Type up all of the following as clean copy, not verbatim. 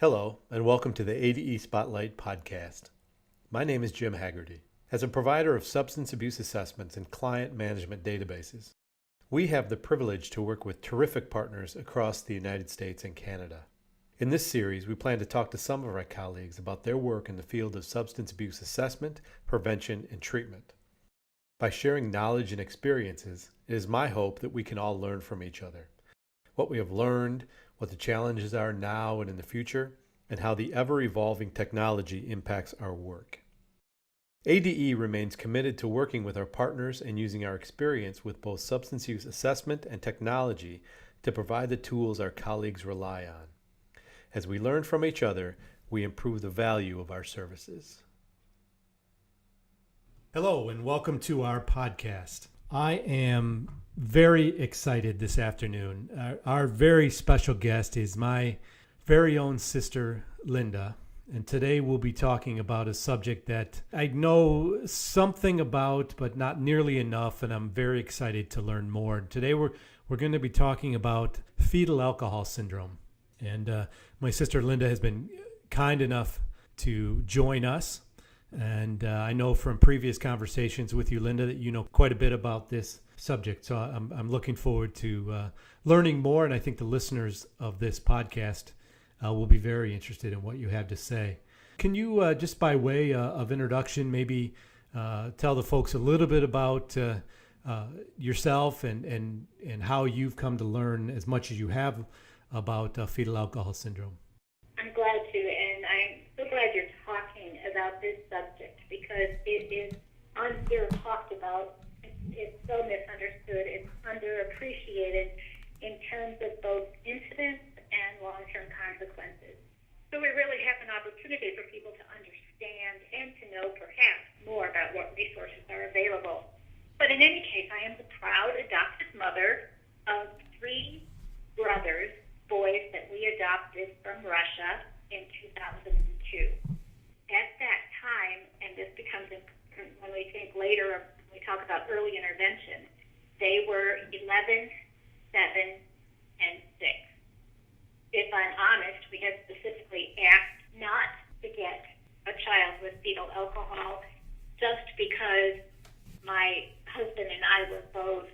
Hello, and welcome to the ADE Spotlight Podcast. My name is Jim Haggerty. As a provider of substance abuse assessments and client management databases, we have the privilege to work with terrific partners across the United States and Canada. In this series, we plan to talk to some of our colleagues about their work in the field of substance abuse assessment, prevention, and treatment. By sharing knowledge and experiences, it is my hope that we can all learn from each other. What we have learned, what the challenges are now and in the future, and how the ever-evolving technology impacts our work. ADE remains committed to working with our partners and using our experience with both substance use assessment and technology to provide the tools our colleagues rely on. As we learn from each other, we improve the value of our services. Hello, and welcome to our podcast. I am very excited this afternoon. Our very special guest is my very own sister, Linda. And today we'll be talking about a subject that I know something about, but not nearly enough, and I'm very excited to learn more. Today we're going to be talking about fetal alcohol syndrome. And my sister Linda has been kind enough to join us. And I know from previous conversations with you, Linda, that you know quite a bit about this subject. So I'm looking forward to learning more, and I think the listeners of this podcast will be very interested in what you have to say. Can you, just by way of introduction, maybe tell the folks a little bit about yourself and how you've come to learn as much as you have about fetal alcohol syndrome? I'm glad to, and I'm so glad you're talking about this subject because it is talked about. It's so misunderstood. It's underappreciated in terms of both incidence and long-term consequences. So we really have an opportunity for people to understand and to know perhaps more about what resources are available. But in any case, I am the proud adoptive mother of 3 brothers, boys that we adopted from Russia in 2002. At that time, and this becomes important when we think later, when we talk about early intervention, they were 11, 7, and 6. If I'm honest, we had specifically asked not to get a child with fetal alcohol just because my husband and I were both,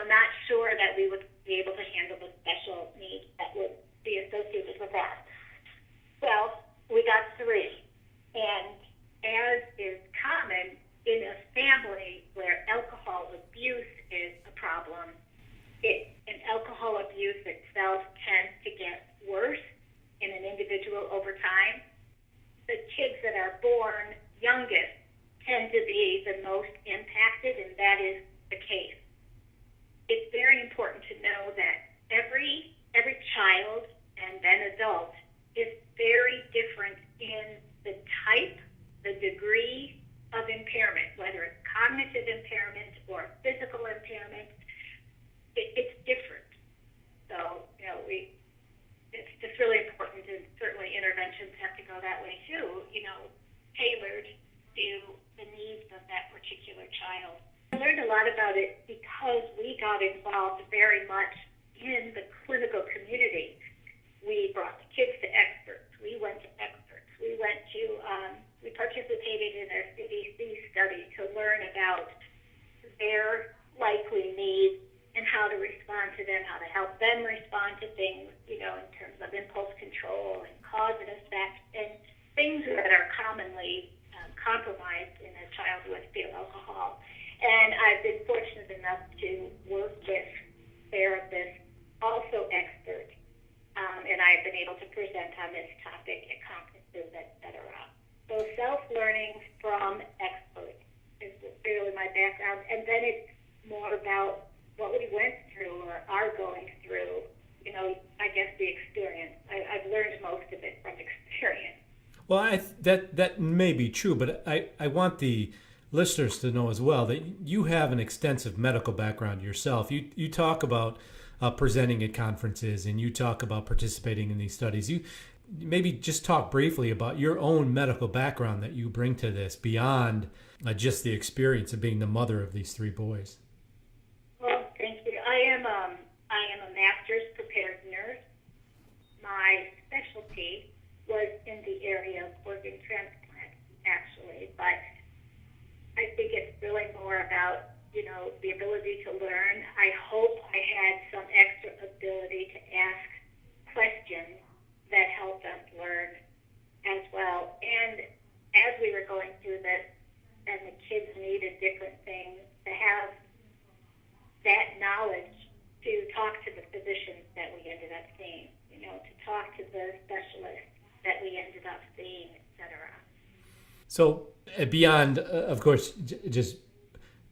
not sure that we would be able to handle the special needs that would be associated with that. Well, we got 3. And as is common in a family where alcohol abuse is a problem, and alcohol abuse itself tends to get worse in an individual over time. The kids that are born youngest tend to be the most impacted, and that is the case. It's very important to know that every child and then adult is very different in the type, the degree of impairment, whether it's cognitive impairment or physical impairment. It's different. So, it's just really important, and certainly interventions have to go that way too, tailored to the needs of that particular child. I learned a lot about it because we got involved very much in the clinical community. We brought the kids to experts. We went to experts. We participated in a CDC study to learn about their likely needs and how to respond to them, how to help them respond to things, in terms of impulse control and cause and effect, and things that are commonly compromised in a child with fetal alcohol. And I've been fortunate enough to work with therapists, also experts, and I've been able to present on this topic at conferences, etc. So self-learning from experts is really my background, and then it's more about what we went through or are going through, I guess the experience. I've learned most of it from experience. Well, that may be true, but I want the listeners to know as well that you have an extensive medical background yourself. You talk about presenting at conferences, and you talk about participating in these studies. You maybe just talk briefly about your own medical background that you bring to this beyond just the experience of being the mother of these 3 boys. Well, thank you. I am a master's prepared nurse. My specialty specialty was in the area of organ transplant, actually, but I think it's really more about, the ability to learn. I hope I had some extra ability to ask questions that helped us learn as well. And as we were going through this, and the kids needed different things, to have that knowledge to talk to the physicians that we ended up seeing, to talk to the specialists that we ended up seeing, etc. So beyond, of course, just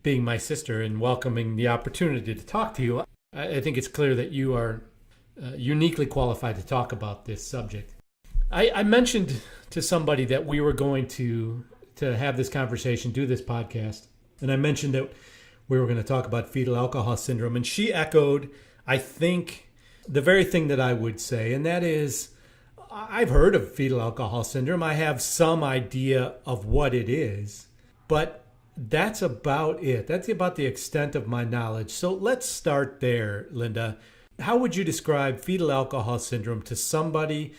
being my sister and welcoming the opportunity to talk to you, I think it's clear that you are uniquely qualified to talk about this subject. I mentioned to somebody that we were going to have this conversation, do this podcast, and I mentioned that we were going to talk about fetal alcohol syndrome, and she echoed, I think, the very thing that I would say, and that is, I've heard of fetal alcohol syndrome. I have some idea of what it is, but that's about it. That's about the extent of my knowledge. So let's start there, Linda. How would you describe fetal alcohol syndrome to somebody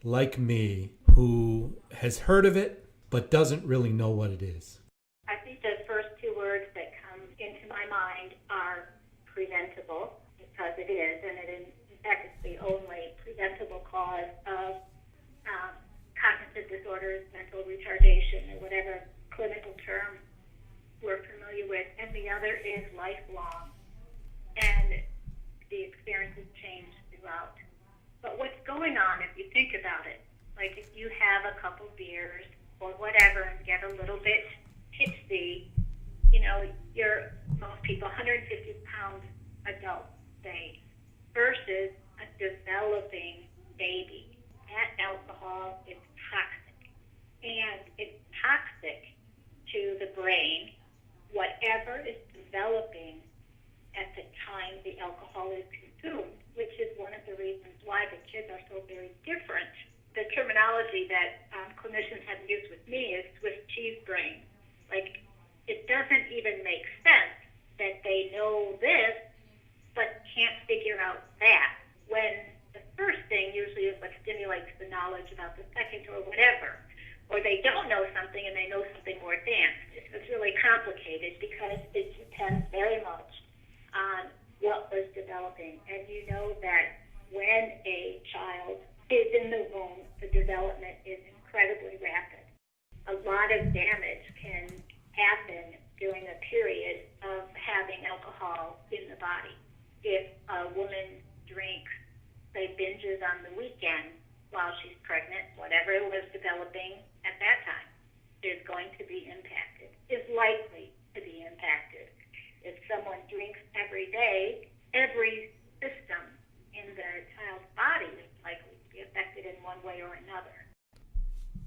like me who has heard of it but doesn't really know what it is? I think the first two words that come into my mind are preventable, because it is, and in fact, it's the only preventable cause of cognitive disorders, mental retardation, or whatever clinical term we're familiar with. And the other is lifelong, and the experiences change throughout. But what's going on, if you think about it, like if you have a couple beers or whatever and get a little bit tipsy, you're, most people, 150 pounds adult, say, versus a developing baby. That alcohol is toxic, and it's toxic to the brain, whatever is developing at the time the alcohol is consumed, which is one of the reasons why the kids are so very different. The terminology that clinicians have used with me is Swiss cheese brain. Like, it doesn't even make sense that they know this, but can't figure out that, when the first thing usually is what stimulates the knowledge about the second or whatever. Or they don't know something and they know something more advanced. It's really complicated because it depends very much on what was developing. And you know that when a child is in the womb, the development is incredibly rapid. A lot of damage can happen during a period of having alcohol in the body. If a woman drinks, say, binges on the weekend while she's pregnant, whatever was developing at that time is going to be impacted, is likely to be impacted. If someone drinks every day, every system in the child's body is likely to be affected in one way or another.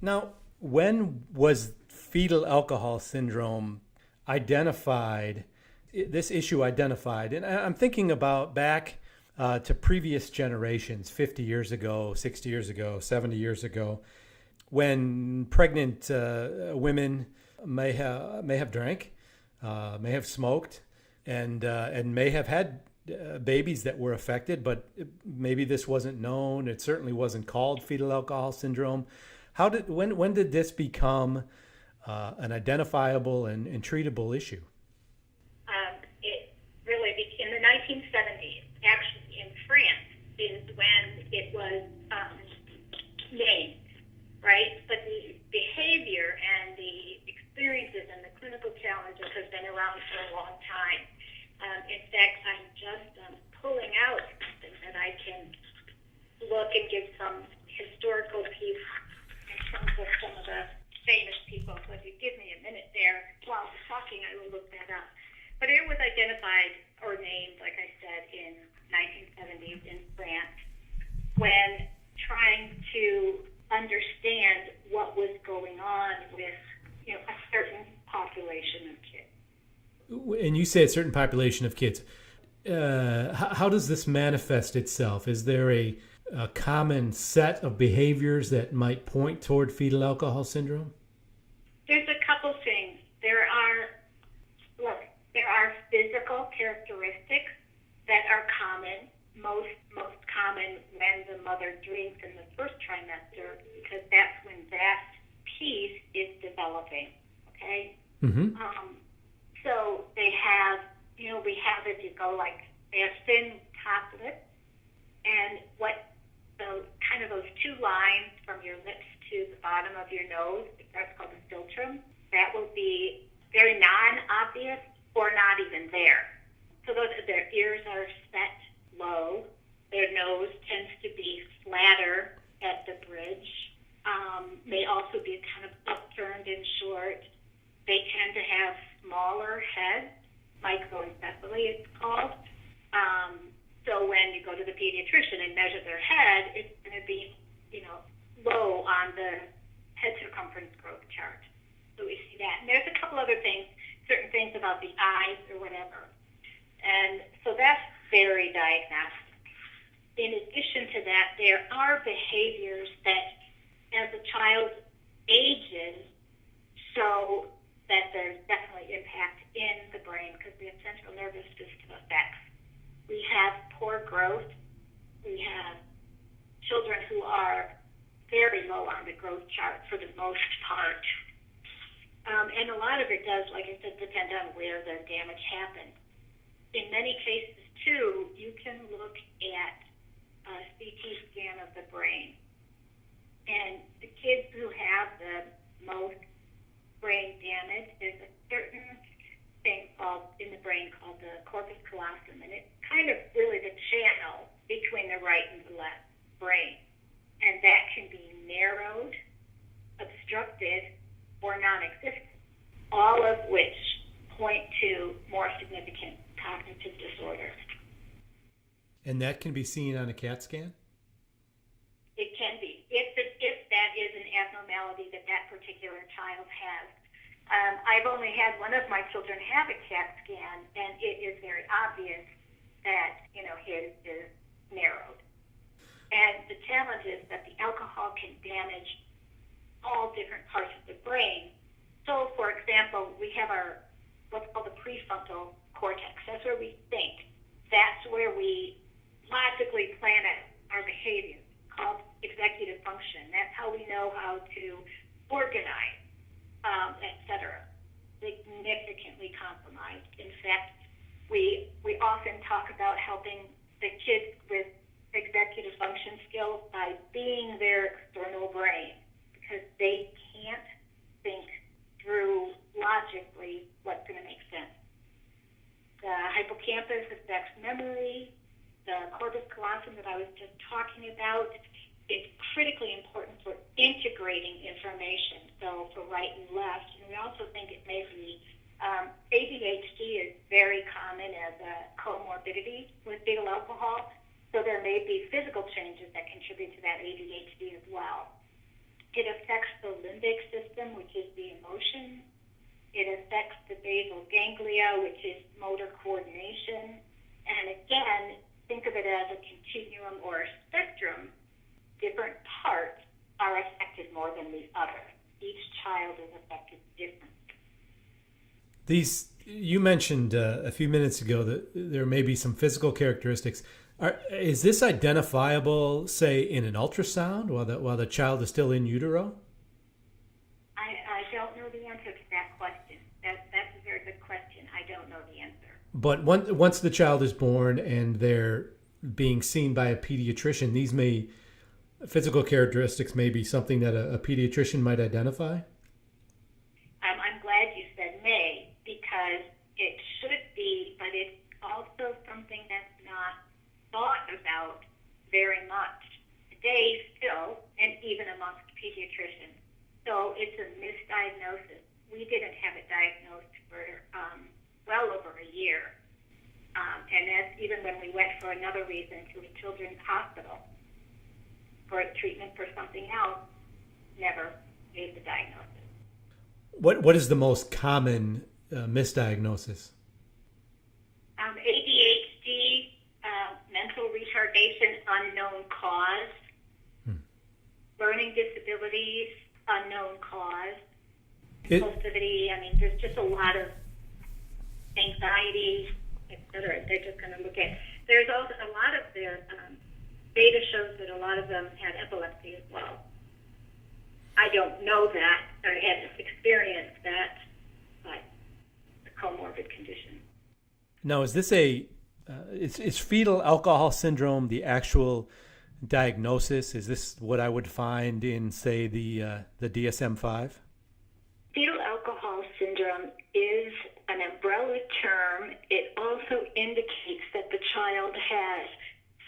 Now, when was fetal alcohol syndrome identified, this issue identified? And I'm thinking about back to previous generations, 50 years ago, 60 years ago, 70 years ago, when pregnant women may have drank, may have smoked, and may have had babies that were affected, but maybe this wasn't known. It certainly wasn't called fetal alcohol syndrome. When did this become an identifiable and treatable issue? It really in the 1970s, actually in France, is when it was named, right? But the behavior and the experiences and the clinical challenges have been around for a long time. In fact, I'm just pulling out something that I can look and give some historical piece in terms of some of the famous people. So if you give me a minute there while we're talking, I will look that up. But it was identified or named, like I said, in 1970s in France, when trying to understand what was going on with a certain population of kids. And you say a certain population of kids. How does this manifest itself? Is there a common set of behaviors that might point toward fetal alcohol syndrome? There's a couple things. There are physical characteristics that are common, most common when the mother drinks in the first trimester, because that's when that piece is developing, okay? Mm-hmm. So they have, we have as you go, like, they have thin top lips, and what the kind of those two lines from your lips to the bottom of your nose, that's called the Syndrom, that will be very non-obvious or not even there. So their ears are set low. Their nose tends to be flatter at the bridge. May also be kind of upturned and short. They tend to have smaller heads, microencephaly it's called. So when you go to the pediatrician and measure their head, it's going to be, low on the head circumference growth chart. So we see that. And there's a couple other things, certain things about the eyes or whatever. And so that's very diagnostic. In addition to that, there are behaviors that, as a child ages, show that there's definitely impact in the brain because we have central nervous system effects. We have poor growth. We have children who are very low on the growth chart for the most part. And a lot of it does, like I said, depend on where the damage happened. In many cases, too, you can look at a CT scan of the brain. And the kids who have the most brain damage, there's a certain thing in the brain called the corpus callosum, and it's kind of really the channel between the right and the left brain. And that can be narrowed, obstructed, or non-existent, all of which point to more significant cognitive disorder. And that can be seen on a CAT scan? It can be, if that is an abnormality that particular child has. I've only had one of my children have a CAT scan, and it is very obvious that, his is narrowed. And the challenge is that the alcohol can damage all different parts of the brain. So, for example, we have what's called the prefrontal cortex. That's where we think. That's where we logically plan our behavior, called executive function. That's how we know how to organize, etc. Significantly compromised. In fact, we often talk about helping the kids with executive function skills by being their external brain, because they can't think through logically what's going to make sense. The hippocampus affects memory. The corpus callosum that I was just talking about, it's critically important for integrating information, so for right and left. And we also think it may be ADHD is very common as a comorbidity with fetal alcohol, so there may be physical changes that contribute to that ADHD as well. It affects the limbic system, which is the emotion. It affects the basal ganglia, which is motor coordination. And again, think of it as a continuum or a spectrum. Different parts are affected more than the other. Each child is affected differently. You mentioned a few minutes ago that there may be some physical characteristics. Is this identifiable, say, in an ultrasound while the child is still in utero? I don't know the answer to that question. That's a very good question. I don't know the answer. But once the child is born and they're being seen by a pediatrician, physical characteristics may be something that a pediatrician might identify? I'm glad you said may, because it should be, but it's also something that's not thought about very much today still, and even amongst pediatricians. So it's a misdiagnosis. We didn't have it diagnosed for well over a year. And that's even when we went for another reason to a children's hospital for treatment for something else, never gave the diagnosis. What is the most common misdiagnosis? ADHD, mental retardation, unknown cause. Learning disabilities, unknown cause. Impulsivity, there's just a lot of anxiety, etc. They're just going to look at. There's also a lot of the data shows that a lot of them had epilepsy as well. I don't know that, or I hadn't experienced that, but it's a comorbid condition. Now, is this is fetal alcohol syndrome the actual diagnosis? Is this what I would find in, say, the DSM-5? Fetal alcohol syndrome is an umbrella term. It also indicates that the child has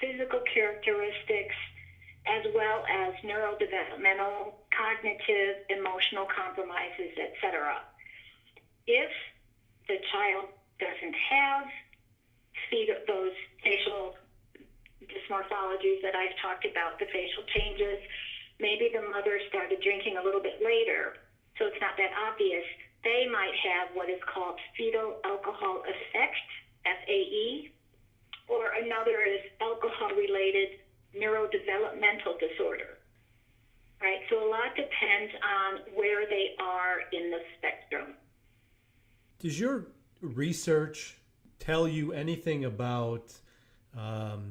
physical characteristics as well as neurodevelopmental, cognitive, emotional compromises, etc. If the child doesn't have those facial dysmorphologies that I've talked about, the facial changes, maybe the mother started drinking a little bit later, so it's not that obvious, they might have what is called fetal alcohol effect, FAE, or another is alcohol-related neurodevelopmental disorder, right? So a lot depends on where they are in the spectrum. Does your research tell you anything about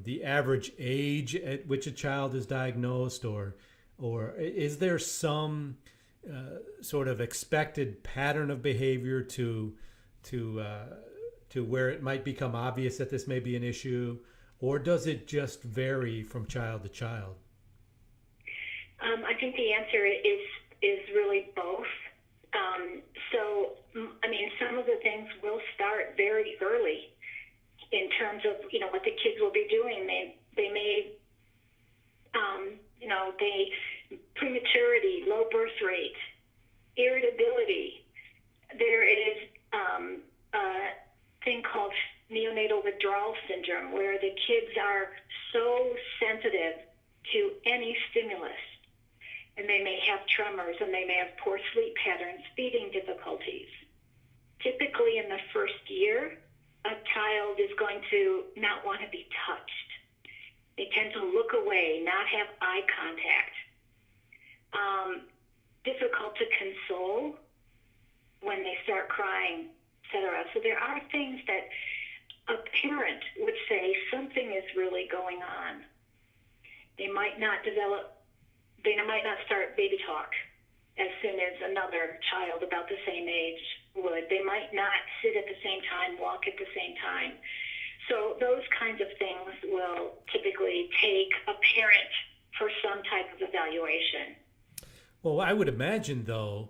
the average age at which a child is diagnosed, or is there some sort of expected pattern of behavior to where it might become obvious that this may be an issue, or does it just vary from child to child? I think the answer is really both. Some of the things will start very early in terms of, what the kids will be doing. They may, prematurity, low birth rate, irritability. There is a thing called neonatal withdrawal syndrome, where the kids are so sensitive to any stimulus, and they may have tremors, and they may have poor sleep patterns, feeding difficulties. Typically in the first year, a child is going to not want to be touched. They tend to look away, not have eye contact. Difficult to console when they start crying, etc. So there are things that a parent would say something is really going on. They might not start baby talk as soon as another child about the same age would. They might not sit at the same time, walk at the same time. So those kinds of things will typically take a parent for some type of evaluation. Well, I would imagine, though,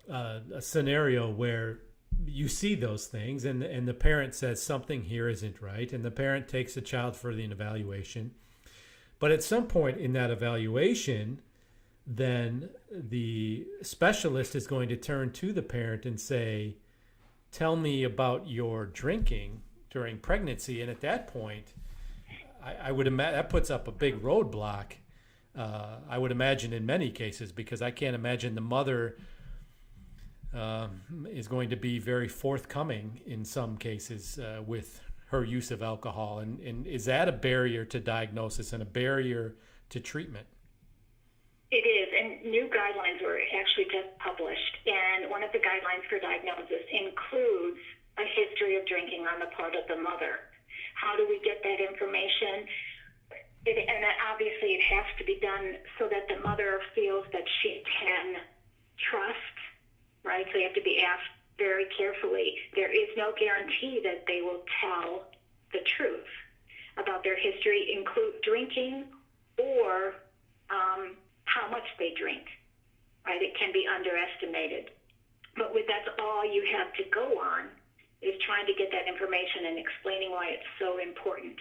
a scenario where you see those things and the parent says something here isn't right, and the parent takes the child for an evaluation. But at some point in that evaluation, then the specialist is going to turn to the parent and say, tell me about your drinking during pregnancy. And at that point, I would imagine that puts up a big roadblock, I would imagine, in many cases, because I can't imagine the mother is going to be very forthcoming in some cases with her use of alcohol. And is that a barrier to diagnosis and a barrier to treatment? It is, and new guidelines were actually just published, and one of the guidelines for diagnosis includes a history of drinking on the part of the mother. How do we get that information? And obviously it has to be done so that the mother feels that she can trust, right? So you have to be asked very carefully. There is no guarantee that they will tell the truth about their history, include drinking or how much they drink, right? It can be underestimated. But that's all you have to go on, is trying to get that information and explaining why it's so important.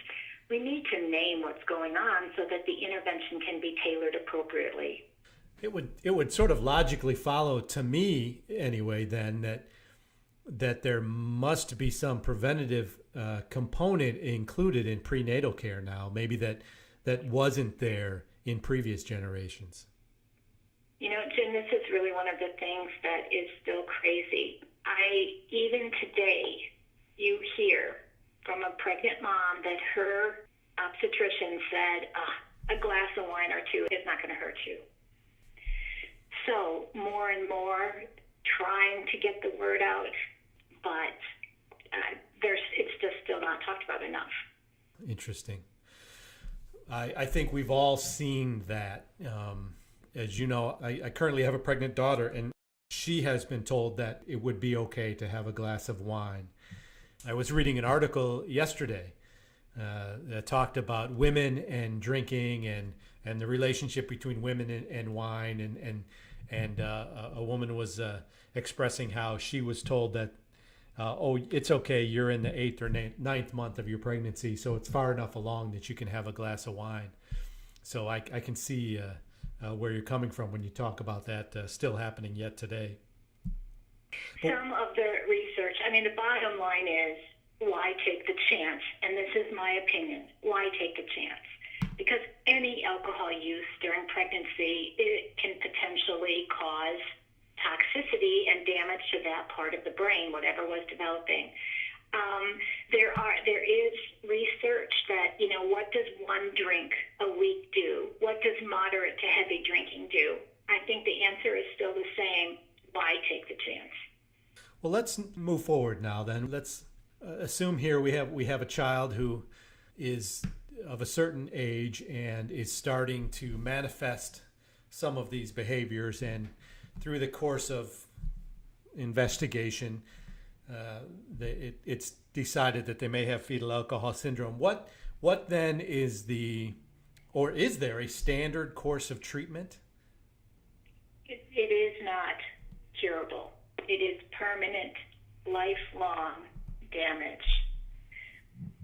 We need to name what's going on so that the intervention can be tailored appropriately. It would sort of logically follow, to me anyway, then that there must be some preventative component included in prenatal care now, maybe that wasn't there in previous generations. Jim, this is really one of the things that is still crazy. Even today, you hear from a pregnant mom that her obstetrician said, a glass of wine or two is not going to hurt you. So more and more trying to get the word out, but it's just still not talked about enough. Interesting. I think we've all seen that. As you know, I currently have a pregnant daughter, and she has been told that it would be okay to have a glass of wine. I was reading an article yesterday that talked about women and drinking and the relationship between women and wine. And a woman was expressing how she was told that, it's okay, you're in the 8th or 9th month of your pregnancy, so it's far enough along that you can have a glass of wine. So I can see where you're coming from when you talk about that still happening yet today. Some of the research, I mean, the bottom line is, why take the chance? And this is my opinion. Why take the chance? Because any alcohol use during pregnancy, it can potentially cause toxicity and damage to that part of the brain, whatever was developing. There is research that, what does one drink a week do? What does moderate to heavy drinking do? I think the answer is still the same. Why take the chance? Well, let's move forward now then. Let's assume here we have a child who is of a certain age and is starting to manifest some of these behaviors, and through the course of investigation, it's decided that they may have fetal alcohol syndrome. What then is is there a standard course of treatment? It is not curable. It is permanent, lifelong damage.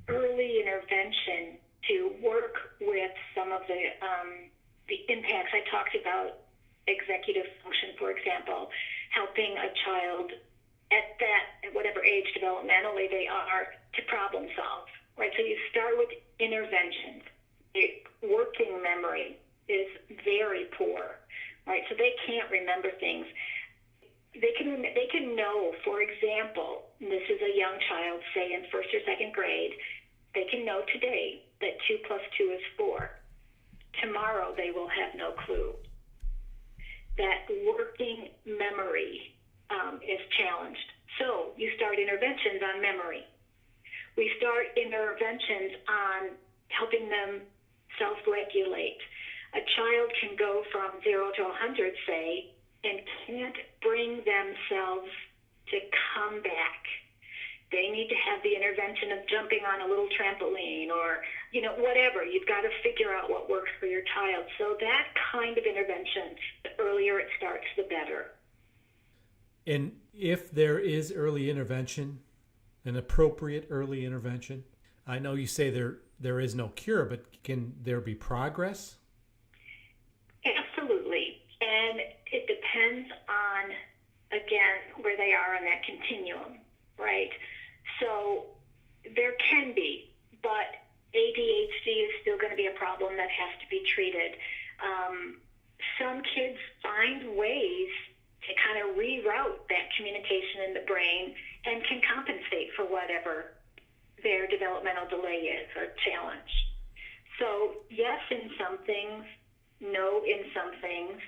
Early intervention to work with some of the impacts I talked about, executive function, for example, helping a child at whatever age developmentally they are to problem solve, right? So you start with interventions. Working memory is very poor, right? So they can't remember things. They can know, for example, and this is a young child, say in 1st or 2nd grade, they can know today that 2 plus 2 is 4. Tomorrow they will have no clue. That working memory is challenged. So you start interventions on memory. We start interventions on helping them self-regulate. A child can go from 0 to 100, say, and can't bring themselves to come back. They need to have the intervention of jumping on a little trampoline or, whatever. You've got to figure out what works for your child. So that kind of intervention, the earlier it starts, the better. And if there is early intervention, an appropriate early intervention, I know you say there is no cure, but can there be progress? Absolutely. And it depends on, again, where they are on that continuum, right? So there can be, but ADHD is still going to be a problem that has to be treated. Some kids find ways to kind of reroute that communication in the brain and can compensate for whatever their developmental delay is or challenge. So yes, in some things, no in some things.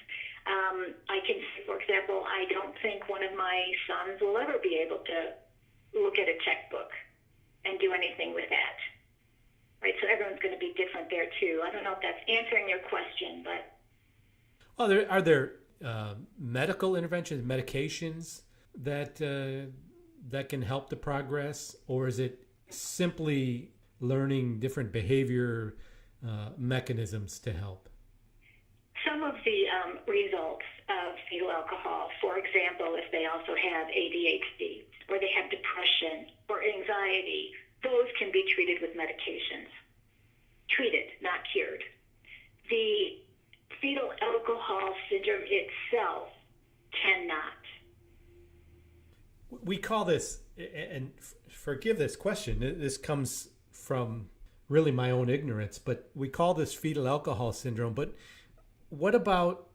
I can say, for example, I don't think one of my sons will ever be able to look at a checkbook and do anything with that. Right? So everyone's going to be different there too. I don't know if that's answering your question, but... Well, are there medical interventions, medications that can help the progress, or is it simply learning different behavior mechanisms to help? Some of the results of fetal alcohol, for example, if they also have ADHD or they have depression or anxiety, those can be treated with medications. Treated, not cured. The fetal alcohol syndrome itself cannot. We call this, and forgive this question, this comes from really my own ignorance, but we call this fetal alcohol syndrome. But what about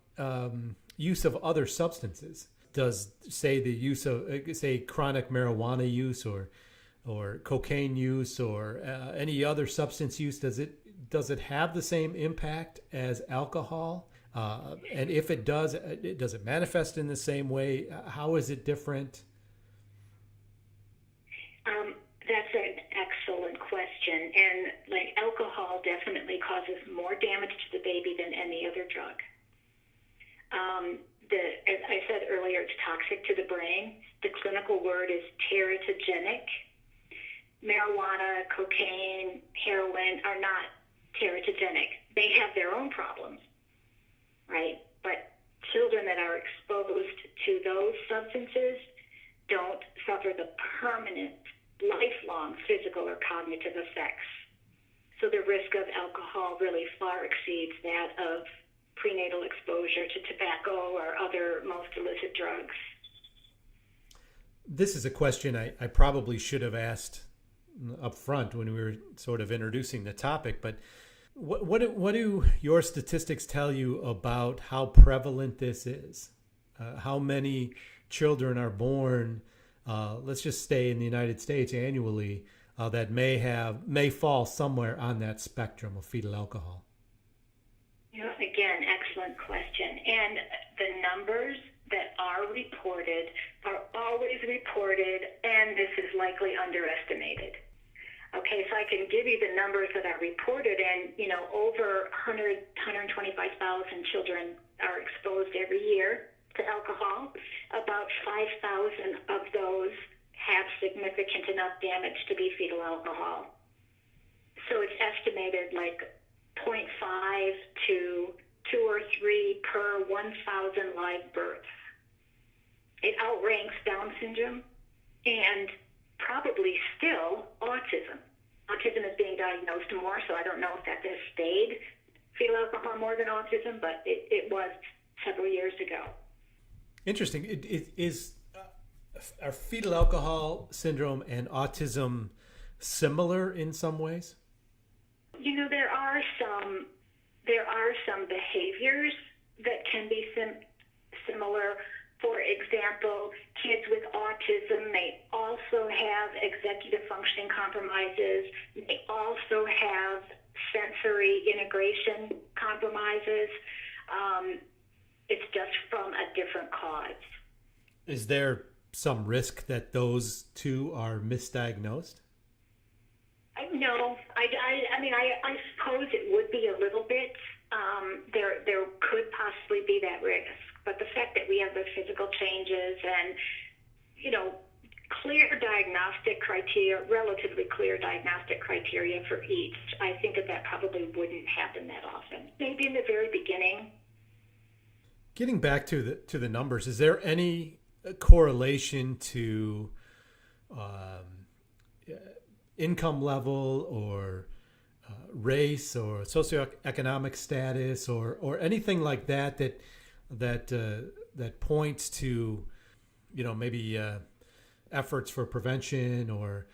use of other substances? Does, say, the use of, say, chronic marijuana use or cocaine use or any other substance use, does it have the same impact as alcohol? And if it does it manifest in the same way? How is it different? That's an excellent question. And like alcohol definitely causes more damage to the baby than any other drug. As I said earlier, it's toxic to the brain. The clinical word is teratogenic. Marijuana, cocaine, heroin are not teratogenic. They have their own problems, right? But children that are exposed to those substances don't suffer the permanent, lifelong physical or cognitive effects. So the risk of alcohol really far exceeds that of prenatal exposure to tobacco or other most illicit drugs. This is a question I probably should have asked up front when we were sort of introducing the topic, but what do your statistics tell you about how prevalent this is? How many children are born, let's just stay in the United States annually, that may fall somewhere on that spectrum of fetal alcohol? Again, excellent question. And the numbers that are reported are always reported, and this is likely underestimated. Okay, so I can give you the numbers that are reported, and, over 125,000 children are exposed every year to alcohol. About 5,000 of those have significant enough damage to be fetal alcohol. So it's estimated like 0.5 to 2 or 3 per 1,000 live births. It outranks Down syndrome and probably still autism. Autism is being diagnosed more, so I don't know if that has stayed fetal alcohol more than autism, but it was several years ago. Interesting. Are fetal alcohol syndrome and autism similar in some ways? There are some behaviors that can be similar. For example, kids with autism may also have executive functioning compromises. They also have sensory integration compromises. It's just from a different cause. Is there some risk that those two are misdiagnosed? No, I suppose it would be a little bit. There could possibly be that risk, but the fact that we have the physical changes and, clear diagnostic criteria, relatively clear diagnostic criteria for each, I think that probably wouldn't happen that often. Maybe in the very beginning. Getting back to the numbers, is there any correlation to income level or race or socioeconomic status or anything like that points to maybe efforts for prevention or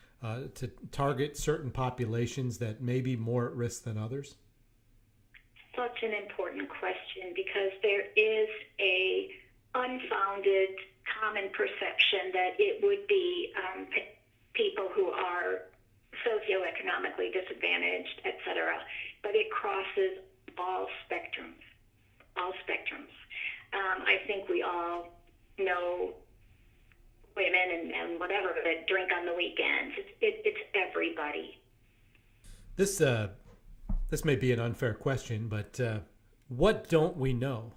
to target certain populations that may be more at risk than others? Such an important question, because there is a unfounded common perception that it would be people who are socioeconomically disadvantaged, etc. But it crosses all spectrums. I think we all know women and whatever that drink on the weekends. It's everybody. This may be an unfair question, but what don't we know?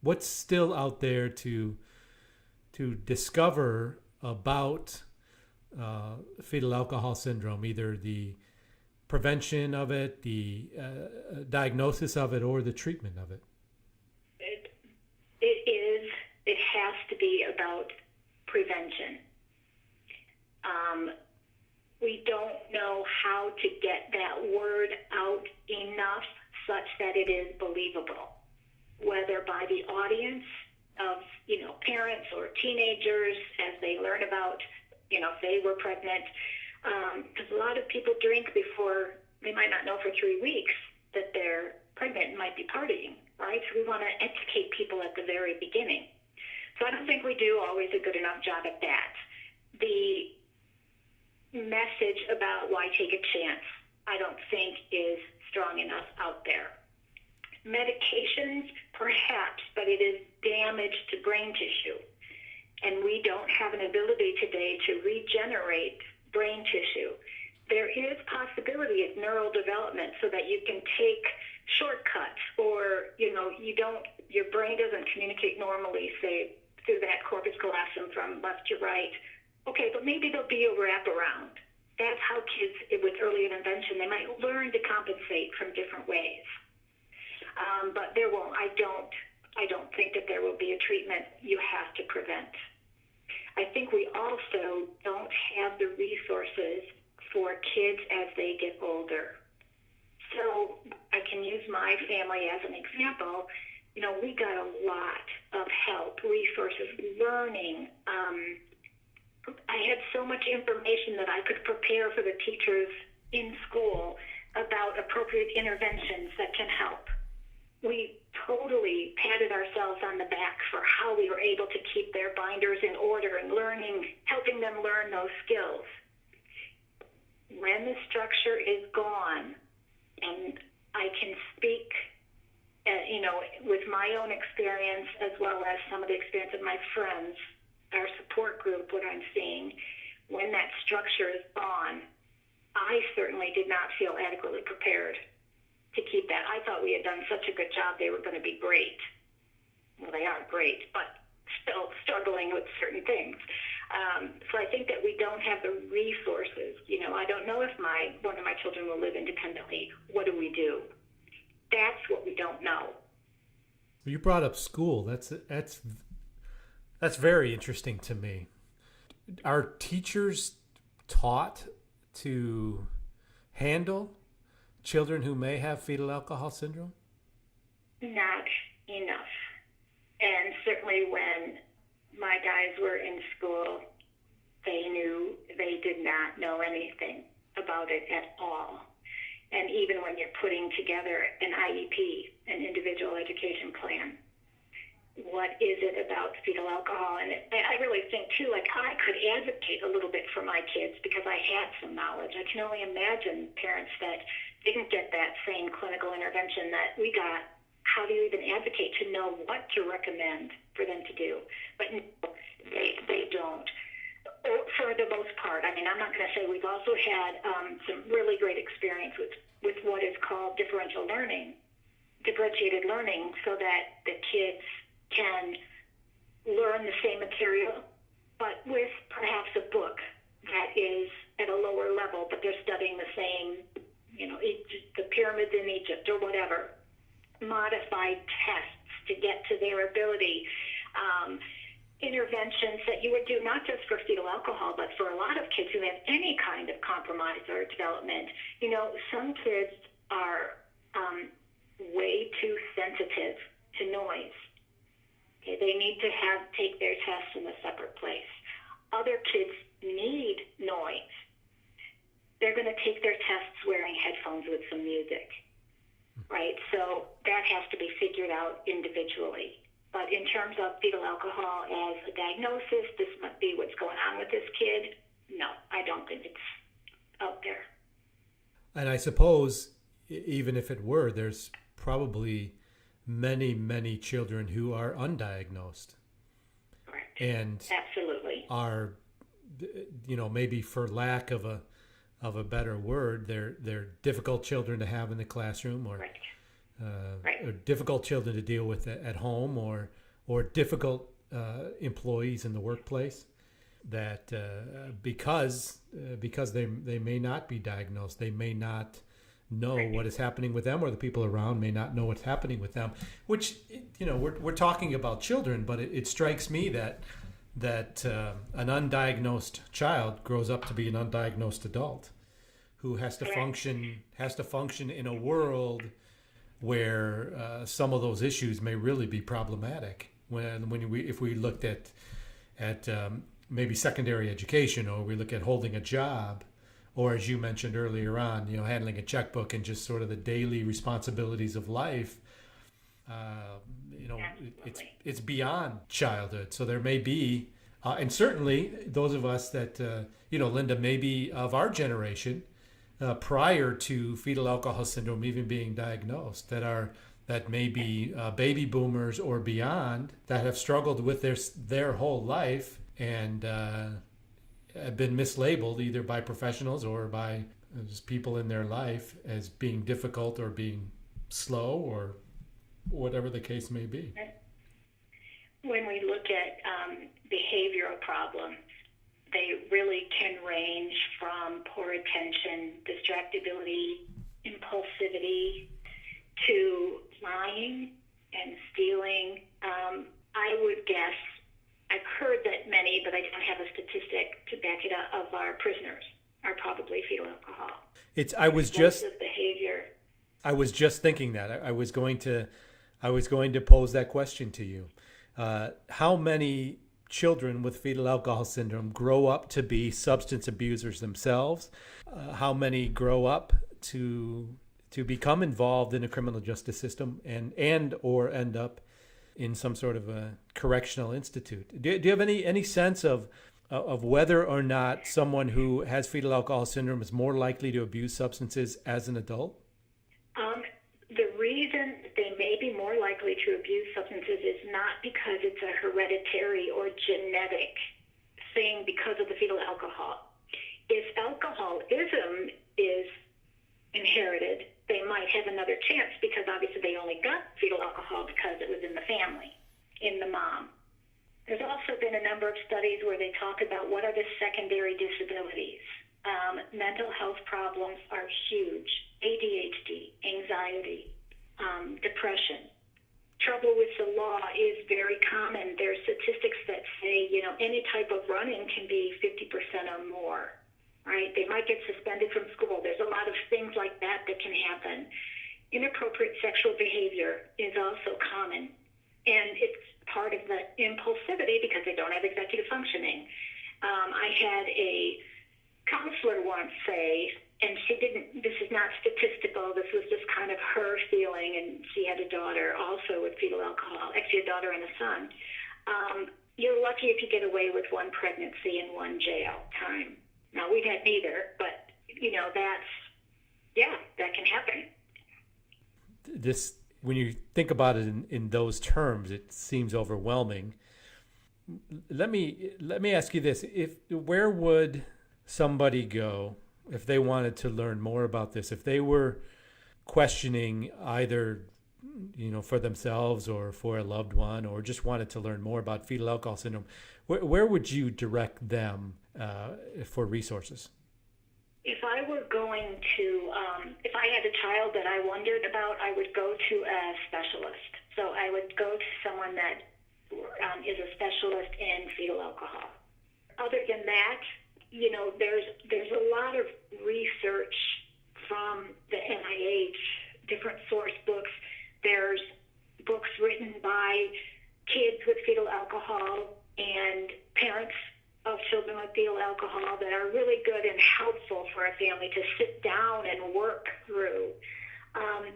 What's still out there to discover about fetal alcohol syndrome, either the prevention of it, the diagnosis of it, or the treatment of it? It has to be about prevention. We don't know how to get that word out enough such that it is believable, whether by the audience of, parents or teenagers as they learn about, if they were pregnant, because a lot of people drink before, they might not know for 3 weeks that they're pregnant and might be partying, right? So we want to educate people at the very beginning. So I don't think we do always a good enough job at that. The message about why take a chance, I don't think is strong enough out there. Medications, perhaps, but it is damage to brain tissue. And we don't have an ability today to regenerate brain tissue. There is possibility of neural development so that you can take shortcuts, or your brain doesn't communicate normally, say through that corpus callosum from left to right. Okay, but maybe there'll be a wraparound. That's how kids with early intervention, they might learn to compensate from different ways. But there won't. I don't think that there will be a treatment you have to prevent. I think we also don't have the resources for kids as they get older. So I can use my family as an example. We got a lot of help, resources, learning. I had so much information that I could prepare for the teachers in school about appropriate interventions that can help. We totally patted ourselves on the back for how we were able to keep their binders in order and helping them learn those skills. When the structure is gone, and I can speak, with my own experience as well as some of the experience of my friends, our support group, what I'm seeing, when that structure is gone, I certainly did not feel adequately prepared to keep that. I thought we had done such a good job, they were going to be great. Well, they are great, but still struggling with certain things. So I think that we don't have the resources. I don't know if one of my children will live independently. What do we do? That's what we don't know. You brought up school. That's very interesting to me. Are teachers taught to handle children who may have fetal alcohol syndrome? Not enough. And certainly when my guys were in school, they did not know anything about it at all. And even when you're putting together an IEP, an individual education plan, what is it about fetal alcohol? And I really think, too, I could advocate a little bit for my kids because I had some knowledge. I can only imagine parents that didn't get that same clinical intervention that we got. How do you even advocate to know what to recommend for them to do? But no, they don't. For the most part. I'm not going to say we've also had some really great experience with what is called differentiated learning, so that the kids can learn the same material, but with perhaps a book that is at a lower level, but they're studying the same, the pyramids in Egypt or whatever, modified tests to get to their ability. Interventions that you would do not just for fetal alcohol, but for a lot of kids who have any kind of compromise or development. Some kids are way too sensitive to noise. Okay, they need to take their tests in a separate place. Other kids need noise. They're going to take their tests wearing headphones with some music, right? So that has to be figured out individually. But in terms of fetal alcohol as a diagnosis, this must be what's going on with this kid. No, I don't think it's out there. And I suppose even if it were, there's probably many, many children who are undiagnosed. Correct. And absolutely are, maybe for lack of a better word, they're difficult children to have in the classroom, or right. Or difficult children to deal with at home, or difficult employees in the workplace, that because they may not be diagnosed, they may not know what is happening with them, or the people around may not know what's happening with them. Which we're talking about children, but it strikes me that an undiagnosed child grows up to be an undiagnosed adult who has to function in a world where some of those issues may really be problematic. If we looked at maybe secondary education, or we look at holding a job, or as you mentioned earlier on, handling a checkbook and just sort of the daily responsibilities of life, it's beyond childhood. So there may be, and certainly those of us that Linda, maybe of our generation, prior to fetal alcohol syndrome even being diagnosed, that may be baby boomers or beyond, that have struggled with their whole life, and have been mislabeled either by professionals or by just people in their life as being difficult or being slow or whatever the case may be. When we look at behavioral problems, they really can range from poor attention, distractibility, impulsivity, to lying and stealing. I would guess, I've heard that many, but I don't have a statistic to back it up, of our prisoners are probably fetal alcohol. I was just thinking that. I was going to pose that question to you. How many children with fetal alcohol syndrome grow up to be substance abusers themselves? How many grow up to become involved in a criminal justice system and or end up in some sort of a correctional institute? Do you have any sense of whether or not someone who has fetal alcohol syndrome is more likely to abuse substances as an adult? The reason they may be more likely to abuse substances is not because it's a hereditary or genetic thing because of the fetal alcohol. If alcoholism is inherited, they might have another chance because obviously they only got fetal alcohol because it was in the family, in the mom. There's also been a number of studies where they talk about what are the secondary disabilities. Mental health problems are huge. ADHD, anxiety, depression. Trouble with the law is very common. There's statistics that say, any type of run-in can be 50% or more, right? They might get suspended from school. There's a lot of things like that can happen. Inappropriate sexual behavior is also common, and it's part of the impulsivity because they don't have executive functioning. I had a counselor once say, and she didn't, this is not statistical, this was just kind of her feeling, and she had a daughter also with fetal alcohol, actually a daughter and a son. You're lucky if you get away with one pregnancy and one jail time. Now, we've had neither, but, that can happen. This, when you think about it in those terms, it seems overwhelming. Let me ask you this: where would somebody go if they wanted to learn more about this? If they were questioning either, for themselves or for a loved one, or just wanted to learn more about fetal alcohol syndrome, where would you direct them for resources? If I were going to, if I had a child that I wondered about, I would go to a specialist. So I would go to someone that is a specialist in fetal alcohol. Other than that, there's a lot of research from the NIH, different source books. There's books written by kids with fetal alcohol and parents of children with fetal alcohol that are really good and helpful for a family to sit down and work through.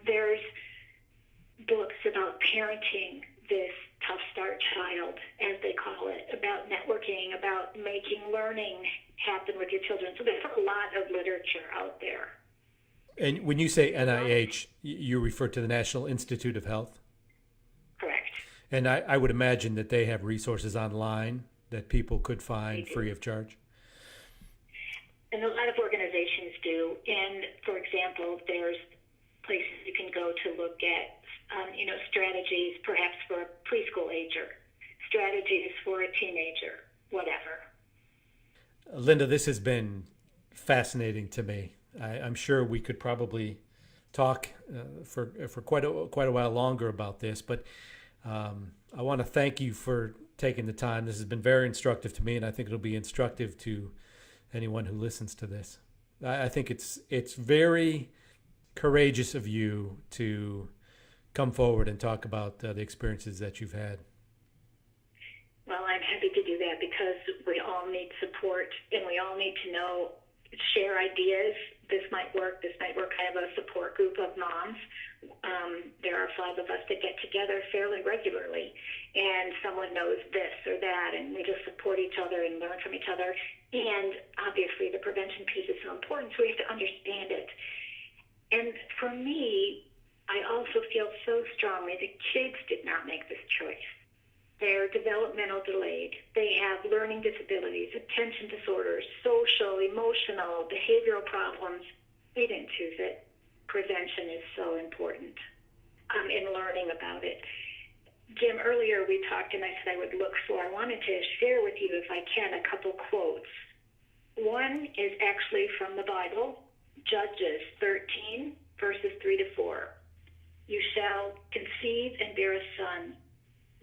There's books about parenting this tough start child, as they call it, about networking, about making learning happen with your children. So there's a lot of literature out there. And when you say NIH, you refer to the National Institute of Health? Correct. And I would imagine that they have resources online that people could find free of charge? And a lot of organizations do. And, for example, there's places you can go to look at, strategies perhaps for a preschool ager, strategies for a teenager, whatever. Linda, this has been fascinating to me. I'm sure we could probably talk for quite a while longer about this, but I want to thank you for taking the time. This has been very instructive to me, and I think it'll be instructive to anyone who listens to this. I think it's very courageous of you to come forward and talk about the experiences that you've had. Well, I'm happy to do that because we all need support, and we all need to share ideas. This might work, this might work. I have a support group of moms. There are 5 of us that get together fairly regularly, and someone knows this or that, and we just support each other and learn from each other. And obviously the prevention piece is so important, so we have to understand it. And for me, I also feel so strongly the kids did not make this choice. They're developmental delayed. They have learning disabilities, attention disorders, social, emotional, behavioral problems. We didn't choose it. Prevention is so important in learning about it. Jim, earlier we talked and I said I would look for, I wanted to share with you, if I can, a couple quotes. One is actually from the Bible, Judges 13, verses 3 to 4. You shall conceive and bear a son.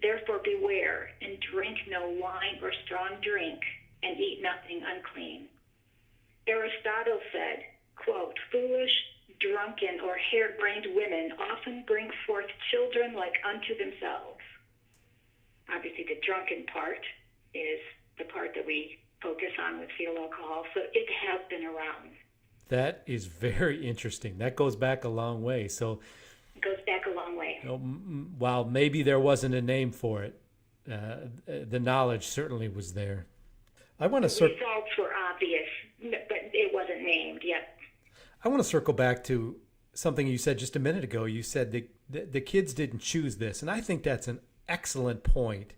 Therefore beware, and drink no wine or strong drink, and eat nothing unclean. Aristotle said, quote, foolish, drunken, or harebrained women often bring forth children like unto themselves. Obviously, the drunken part is the part that we focus on with fetal alcohol, so it has been around. That is very interesting. That goes back a long way. So it goes back a long way. While maybe there wasn't a name for it, the knowledge certainly was there. I want to results were obvious, but it wasn't named yet. I want to circle back to something you said just a minute ago. You said the kids didn't choose this, and I think that's an excellent point.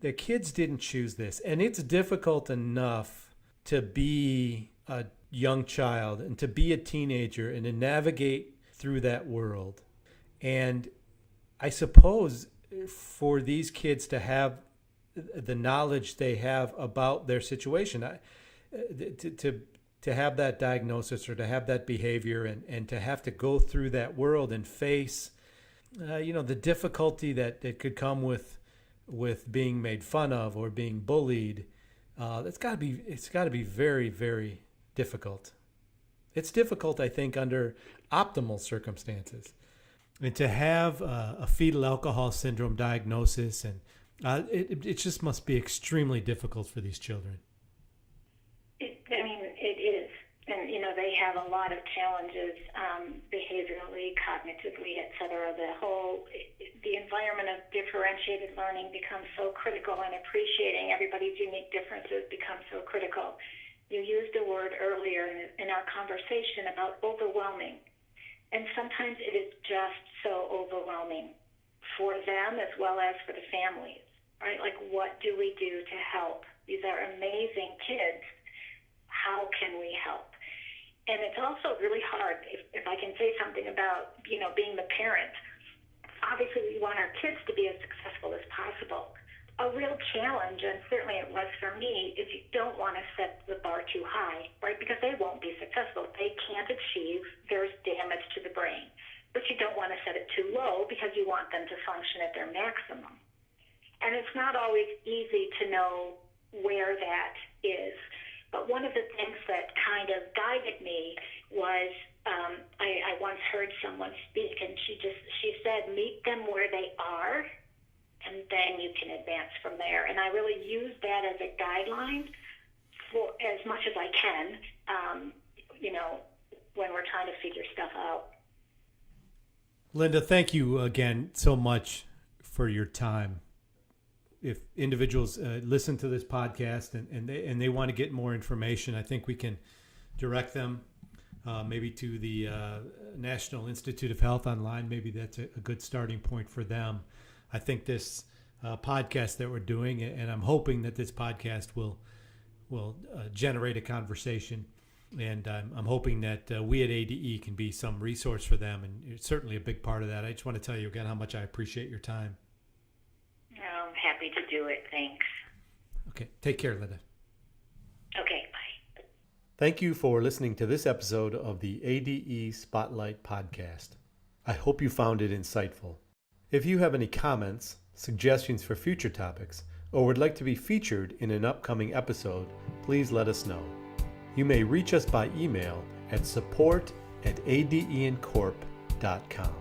The kids didn't choose this, and it's difficult enough to be a young child and to be a teenager and to navigate through that world. And I suppose for these kids to have the knowledge they have about their situation, to have that diagnosis or to have that behavior and to have to go through that world and face, the difficulty that could come with being made fun of or being bullied, it's got to be very, very difficult. It's difficult, I think, under optimal circumstances. And to have a fetal alcohol syndrome diagnosis, and it just must be extremely difficult for these children. It is. And, they have a lot of challenges behaviorally, cognitively, et cetera. The environment of differentiated learning becomes so critical, and appreciating everybody's unique differences becomes so critical. You used a word earlier in our conversation about overwhelming. And sometimes it is just so overwhelming for them as well as for the families, right? Like, what do we do to help? These are amazing kids. How can we help? And it's also really hard, if I can say something about, being the parent. Obviously, we want our kids to be as successful as possible. A real challenge, and certainly it was for me, is you don't want to set the bar too high, right? Because they won't be successful. They can't achieve. There's damage to the brain. But you don't want to set it too low because you want them to function at their maximum. And it's not always easy to know where that is. But one of the things that kind of guided me was I once heard someone speak, and she said, meet them where they are, and then you can advance from there. And I really use that as a guideline for as much as I can, when we're trying to figure stuff out. Linda, thank you again so much for your time. If individuals listen to this podcast and they want to get more information, I think we can direct them maybe to the National Institute of Health online. Maybe that's a good starting point for them. I think this podcast that we're doing, and I'm hoping that this podcast will generate a conversation, and I'm hoping that we at ADE can be some resource for them, and it's certainly a big part of that. I just want to tell you again how much I appreciate your time. I'm happy to do it. Thanks. Okay. Take care, Linda. Okay. Bye. Thank you for listening to this episode of the ADE Spotlight Podcast. I hope you found it insightful. If you have any comments, suggestions for future topics, or would like to be featured in an upcoming episode, please let us know. You may reach us by email at support@adeincorp.com.